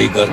Tiger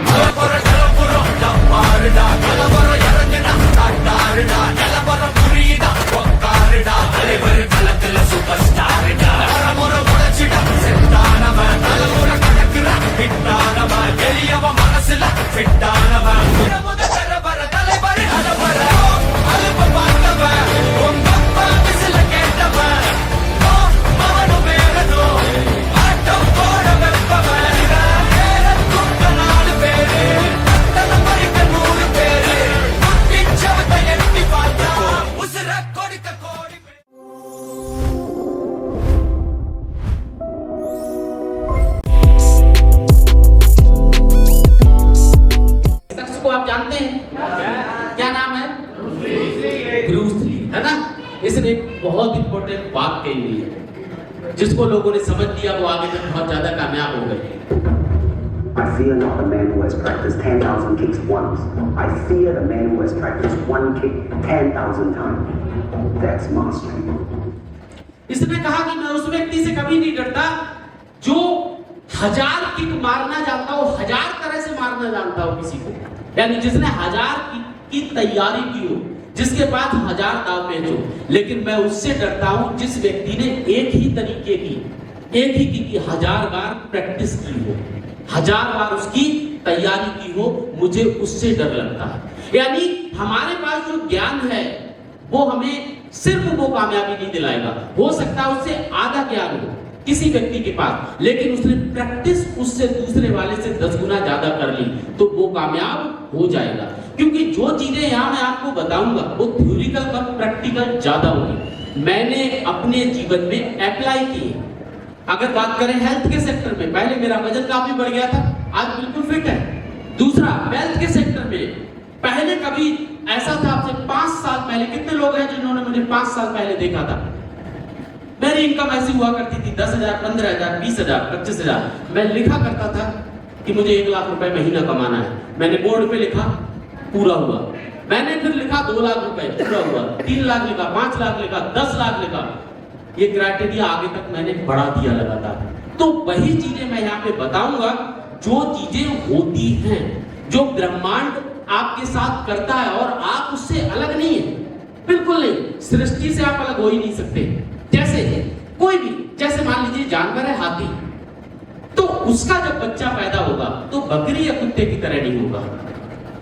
आप जानते हैं क्या नाम है? ब्रूस ली, है ना? इसने एक बहुत इंपॉर्टेंट बात कही हुई है जिसको लोगों ने समझ लिया, वो आगे तक बहुत ज्यादा कामयाब हो गए। I fear not the man who has practiced 10,000 kicks once. I fear the man who has practiced one kick 10,000 times. That's mastery. इसने कहा कि मैं उस व्यक्ति से कभी नहीं डरता जो 1000 किक मारना जानता हो, 1000 तरह से मारना जानता हो किसी को, यानी जिसने 1000 की तैयारी की हो, जिसके पास 1000 दाव पेच हो। लेकिन मैं उससे डरता हूं जिस व्यक्ति ने एक ही तरीके की, एक ही की 1000 बार प्रैक्टिस की हो, 1000 बार उसकी तैयारी की हो, मुझे उससे डर लगता है। यानी हमारे पास जो ज्ञान है वो हमें सिर्फ वो कामयाबी नहीं दिलाएगा, हो सकता है उससे आधा ज्ञान हो किसी व्यक्ति के पास, लेकिन उसने प्रैक्टिस उससे दूसरे वाले से 10 गुना ज्यादा कर ली तो वो कामयाब हो जाएगा। क्योंकि जो चीजें यहाँ मैं आपको बताऊंगा वो थ्योरिकल कम प्रैक्टिकल ज्यादा होगी, मैंने अपने जीवन में अप्लाई की। अगर बात करें हेल्थ के सेक्टर में, पहले मेरा वजन काफी बढ़ गया था, आज बिल्कुल फिट है। दूसरा, वेल्थ के सेक्टर में पहले कभी ऐसा था, आपसे 5 साल पहले कितने लोग हैं जिन्होंने मुझे 5 साल पहले देखा था? मेरी इनकम ऐसी हुआ करती थी 10,000, 15,000, 20,000, 25,000। मैं लिखा करता था कि मुझे 1 लाख रुपए महीना कमाना है। मैंने बोर्ड पे लिखा, पूरा हुआ। मैंने फिर लिखा 2 लाख रुपए, पूरा हुआ। 3 लाख लिखा, 5 लाख लिखा, 10 लाख लिखा। ये क्राइटेरिया आगे तक मैंने बढ़ा दिया लगातार। तो वही चीजें मैं यहाँ पे बताऊंगा जो चीजें होती हैं, जो ब्रह्मांड आपके साथ करता है और आप उससे अलग नहीं है, बिल्कुल नहीं। सृष्टि से आप अलग हो ही नहीं सकते। जैसे कोई भी, जैसे मान लीजिए जानवर है हाथी, तो उसका जब बच्चा पैदा होगा तो बकरी या कुत्ते की तरह नहीं होगा,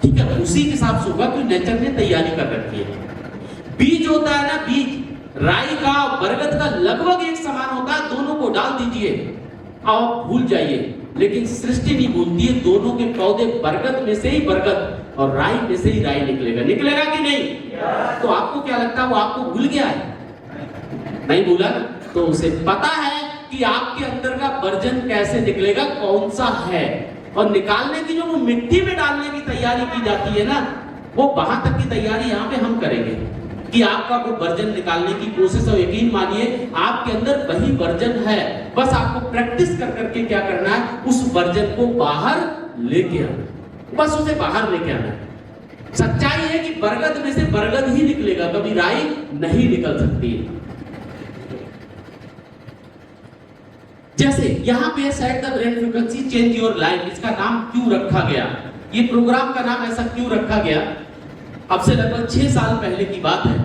ठीक है? उसी के हिसाब से होगा क्योंकि नेचर ने तैयारी कर रखी है। बीज होता है ना, बीज राई का बरगद का लगभग एक समान होता है, दोनों को डाल दीजिए और भूल जाइए। लेकिन सृष्टि नहीं भूलती है, दोनों के पौधे बरगद में से ही बरगद और राई में से ही राई निकलेगा। निकलेगा कि नहीं? तो आपको क्या लगता है वो आपको भूल गया है? नहीं भूला, तो उसे पता है कि आपके अंदर का वर्जन कैसे निकलेगा, कौन सा है। और निकालने की जो वो मिट्टी में डालने की तैयारी की जाती है ना, वो वहां तक की तैयारी यहाँ पे हम करेंगे कि आपका वो वर्जन निकालने की कोशिश। और यकीन मानिए आपके अंदर वही वर्जन है, बस आपको प्रैक्टिस कर करके क्या करना है, उस वर्जन को बाहर लेके आना, बस उसे बाहर लेके आना। सच्चाई है कि बरगद में से बरगद ही निकलेगा, कभी राई नहीं निकल सकती है। जैसे यहाँ पे set the brain frequency change your life, इसका नाम क्यों रखा गया, ये प्रोग्राम का नाम ऐसा क्यों रखा गया? अब से लगभग 6 साल पहले की बात है,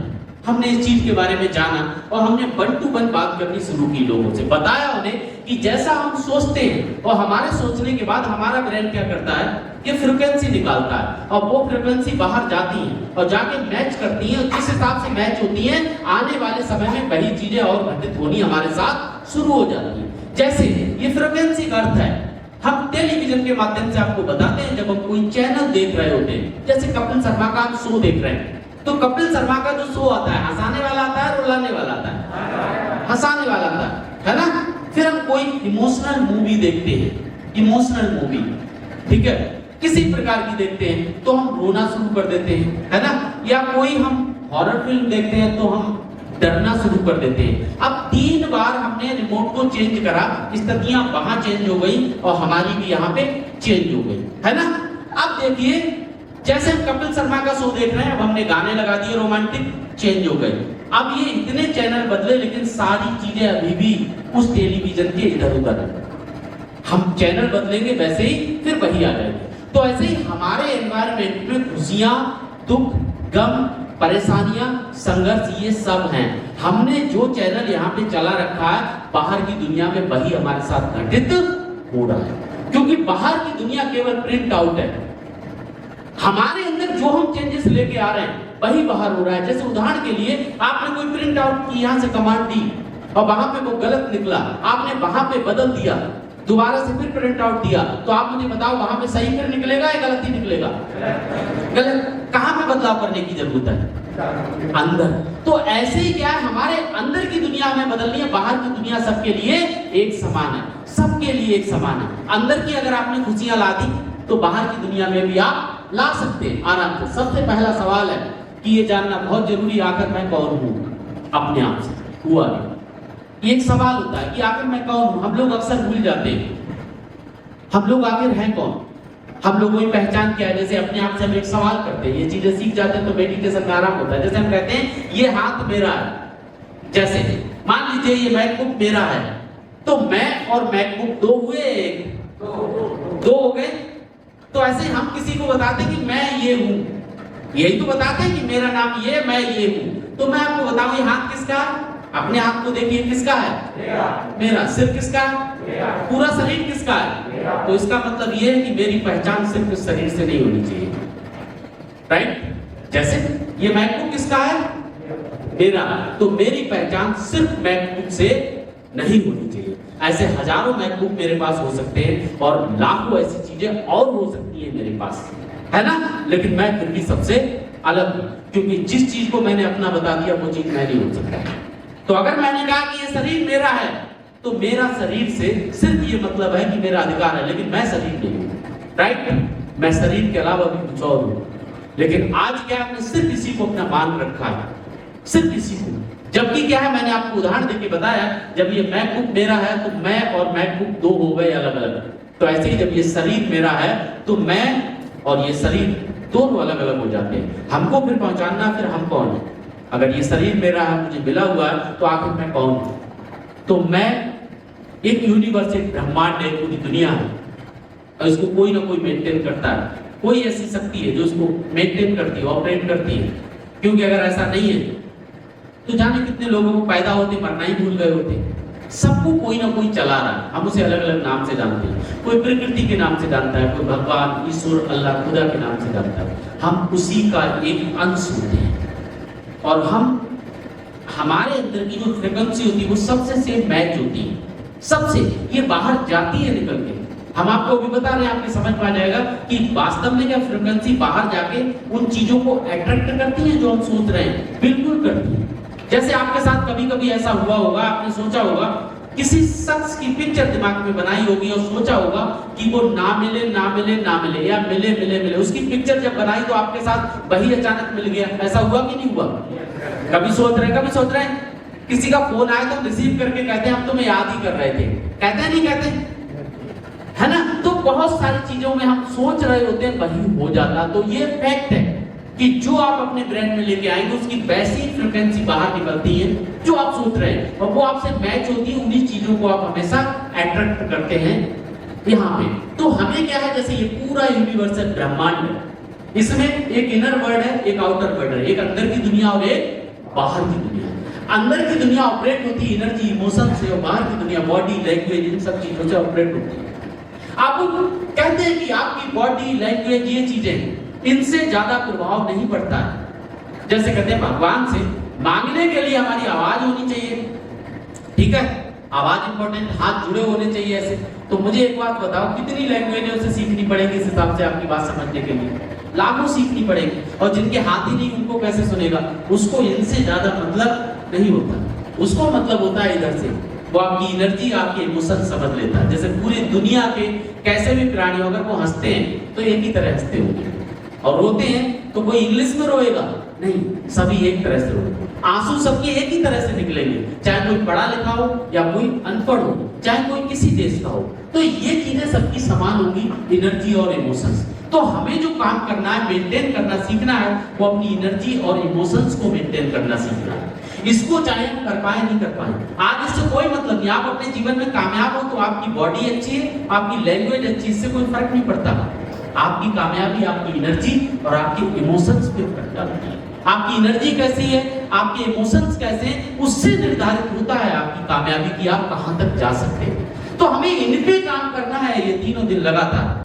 हमने इस चीज के बारे में जाना और हमने 1 to 1 बात करनी शुरू की, लोगों से बताया उन्हें कि जैसा हम सोचते हैं और हमारे सोचने के बाद हमारा ब्रेन क्या करता है, ये फ्रीक्वेंसी निकालता है और वो फ्रीक्वेंसी बाहर जाती है और जाके मैच करती है। जिस हिसाब से मैच होती है, आने वाले समय में वही चीजें और घटित होनी हमारे साथ शुरू हो जाती है। जैसे ये फ्रीक्वेंसी का अर्थ है, हम टेलीविजन के माध्यम से आपको बताते हैं, जब हम कोई चैनल देख रहे होते हैं, जैसे कपिल शर्मा का हम शो देख रहे हैं, तो कपिल शर्मा का जो शो आता है, हंसाने वाला आता है, रुलाने वाला आता है, हंसाने वाला आता है ना? फिर हम कोई इमोशनल मूवी देखते हैं, इमोशनल मूवी, ठीक है, किसी प्रकार की देखते हैं तो हम रोना शुरू कर देते हैं, है ना? या कोई हम हॉरर फिल्म देखते हैं तो हम डरना शुरू कर देते हैं। अब 3 बार हमने रिमोट को चेंज करा, स्थितियां वहां चेंज हो गई और हमारी भी यहाँ पे चेंज हो गई, है ना? अब देखिए, जैसे हम कपिल शर्मा का शो देख रहे हैं, अब हमने गाने लगा दिए रोमांटिक, चेंज हो गए। अब ये इतने चैनल बदले लेकिन सारी चीजें अभी भी उस टेलीविजन के इधर उधर है। हम चैनल बदलेंगे वैसे ही फिर वही आ जाएगी। तो ऐसे ही हमारे एनवायरनमेंट में खुशियां, दुख, गम, परेशानियां, संघर्ष ये सब हैं। हमने जो चैनल यहाँ पे चला रखा है, बाहर की दुनिया में वही हमारे साथ घटित हो रहा है, क्योंकि बाहर की दुनिया केवल प्रिंट आउट है। हमारे अंदर जो हम चेंजेस लेके आ रहे हैं वही बाहर हो रहा है। जैसे उदाहरण के लिए आपने कोई प्रिंट आउट की, यहाँ से कमांड दी और वहां पे वो गलत निकला, आपने वहां पे बदल दिया, दोबारा से फिर प्रिंट आउट दिया, तो आप मुझे बताओ वहां पे सही फिर निकलेगा या गलत ही निकलेगा? गलत। कहां पे बदलाव करने की जरूरत है? अंदर। तो ऐसे ही क्या है, हमारे अंदर की दुनिया हमें बदलनी है, बाहर की दुनिया सबके लिए एक समान है, सबके लिए एक समान है। अंदर की अगर आपने खुशियां ला दी तो बाहर की दुनिया में भी आप ला सकते हैं आराम से। सबसे पहला सवाल है कि ये जानना बहुत जरूरी, आखिर मैं कौन हूं? अपने आप से हुआ नहीं। ये एक सवाल होता है कि आखिर मैं कौन हूं। हम लोग अक्सर भूल जाते हैं, हम लोग आखिर हैं कौन, हम लोगों की पहचान क्या है। जैसे अपने आप से हम एक सवाल करते हैं, ये चीजें सीख जाते हैं तो मेडिटेशन में आराम होता है। जैसे हम कहते हैं ये हाथ मेरा है, जैसे मान लीजिए ये मैकबुक मेरा है, तो मैं और मैकबुक दो हुए, दो हो गए। तो ऐसे हम किसी को बताते हैं कि मैं ये हूं, यही तो बताते हैं कि मेरा नाम ये, मैं ये हूं। तो मैं आपको बताऊं ये हाथ किसका है? अपने हाथ को देखिए, किसका है? मेरा। सिर किसका है? पूरा शरीर किसका है? तो इसका मतलब ये है कि मेरी पहचान सिर्फ इस शरीर से नहीं होनी चाहिए, राइट? जैसे ये मैकबुक किसका है? मेरा। तो मेरी पहचान सिर्फ मैकबुक से नहीं होनी चाहिए। ऐसे हजारों मैकबुक मेरे पास हो सकते हैं और लाखों ऐसी चीजें और हो सकती है मेरे पास, है ना? लेकिन मैं फिर भी सबसे अलग हूं, क्योंकि जिस चीज को मैंने अपना बता दिया वो चीज मैं नहीं हो सकता। तो अगर मैंने कहा कि ये शरीर मेरा है, तो मेरा शरीर से सिर्फ ये मतलब है कि मेरा अधिकार है, लेकिन मैं शरीर नहीं हूं, राइट? मैं शरीर के अलावा भी कुछ और हूं। लेकिन आज क्या आपने सिर्फ इसी को अपना मान रखा है, सिर्फ इसी को। जबकि क्या है, मैंने आपको उदाहरण देके बताया, जब ये मैकबुक मेरा है तो मैं और मैकबुक दो हो गए अलग अलग। तो ऐसे ही जब ये शरीर मेरा है तो मैं और ये शरीर दोनों अलग अलग हो जाते हैं। हमको फिर पहचानना फिर हम कौन है। अगर ये शरीर मेरा है, मुझे मिला हुआ है, तो आखिर मैं कौन हूं? तो मैं एक यूनिवर्स, एक ब्रह्मांड है, पूरी दुनिया है, और इसको कोई ना कोई मेंटेन करता है। कोई ऐसी शक्ति है जो इसको मेंटेन करती है, ऑपरेट करती है। क्योंकि अगर ऐसा नहीं है तो जाने कितने लोगों को पैदा होते मरना ही भूल गए होते। सबको कोई ना कोई चला रहा है, हम उसे अलग अलग नाम से जानते हैं। कोई प्रकृति के नाम से जानता है, कोई भगवान, ईश्वर, अल्लाह, खुदा के नाम से जानता है। हम उसी का एक अंश होते हैं और हम, हमारे अंदर की जो फ्रीक्वेंसी होती है वो सबसे सेम मैच होती है, सबसे। ये बाहर जाती है निकल के। हम आपको अभी बता रहे हैं, आपके समझ में आ जाएगा कि वास्तव में क्या फ्रीक्वेंसी बाहर जाके उन चीजों को अट्रैक्ट करती है जो हम सोच रहे हैं, बिल्कुल करती है। जैसे आपके साथ कभी कभी ऐसा हुआ होगा, आपने सोचा होगा, किसी शख्स की पिक्चर दिमाग में बनाई होगी और सोचा होगा कि वो ना मिले ना मिले ना मिले, या मिले मिले मिले। उसकी पिक्चर जब बनाई तो आपके साथ वही अचानक मिल गया। ऐसा हुआ कि नहीं हुआ? कभी सोच रहे हैं किसी का फोन आया तो रिसीव करके कहते हैं हम तुम्हें याद ही कर रहे थे, कहते हैं नहीं कहते, है ना? तो बहुत सारी चीजों में हम सोच रहे होते हैं वही हो जाता। तो ये फैक्ट है कि जो आप अपने ब्रेन में लेके आएंगे उसकी वैसी फ्रीक्वेंसी बाहर निकलती है जो आप सोच रहे हैं, और वो आपसे मैच होती है। उन्हीं चीजों को आप हमेशा अट्रैक्ट करते हैं यहाँ पे। तो हमें क्या है, जैसे ये पूरा यूनिवर्सल ब्रह्मांड है, इसमें एक इनर वर्ल्ड है, एक आउटर वर्ल्ड है, एक अंदर की दुनिया और एक बाहर की दुनिया। अंदर की दुनिया ऑपरेट होती है एनर्जी, इमोशन से, और बाहर की दुनिया बॉडी, लैंग्वेज, इन सब चीजों से ऑपरेट होती है। आप कहते हैं कि आपकी बॉडी, लैंग्वेज, ये चीजें, इनसे ज्यादा प्रभाव नहीं पड़ता है। जैसे कहते हैं भगवान से मांगने के लिए हमारी आवाज होनी चाहिए, ठीक है? आवाज इंपॉर्टेंट, हाथ जुड़े होने चाहिए ऐसे। तो मुझे एक बात बताओ, कितनी लैंग्वेज उसे सीखनी पड़ेगी इस हिसाब से आपकी बात समझने के लिए? लाखों सीखनी पड़ेगी। और जिनके हाथ ही नहीं उनको कैसे सुनेगा? उसको इनसे ज्यादा मतलब नहीं होता, उसको मतलब होता है इधर से। वो आपकी एनर्जी, आपके इमोशन समझ लेता है। जैसे पूरी दुनिया के कैसे भी प्राणी अगर वो हंसते हैं तो एक ही तरह हंसते होंगे, और रोते हैं तो कोई इंग्लिश में रोएगा नहीं, सभी एक तरह से रोएंगे। आंसू सबके एक ही तरह से निकलेंगे, चाहे कोई पढ़ा लिखा हो या कोई अनपढ़ हो, चाहे कोई किसी देश का हो। तो ये चीजें सबकी समान होगी, एनर्जी और इमोशंस। तो हमें जो काम करना है, मेंटेन करना सीखना है, वो अपनी एनर्जी और इमोशंस को मेंटेन करना सीखना है। इसको चाहे हम कर पाए नहीं कर पाए, आज इससे कोई मतलब नहीं। आप अपने जीवन में कामयाब हो तो आपकी बॉडी अच्छी है, आपकी लैंग्वेज अच्छी, इससे कोई फर्क नहीं पड़ता। आपकी कामयाबी आपकी एनर्जी और आपके इमोशंस पे डिपेंड करती है। आपकी एनर्जी कैसी है, आपके इमोशंस कैसे हैं, उससे निर्धारित होता है आपकी कामयाबी की आप कहां तक जा सकते हैं। तो हमें इन पे काम करना है ये तीनों दिन लगातार।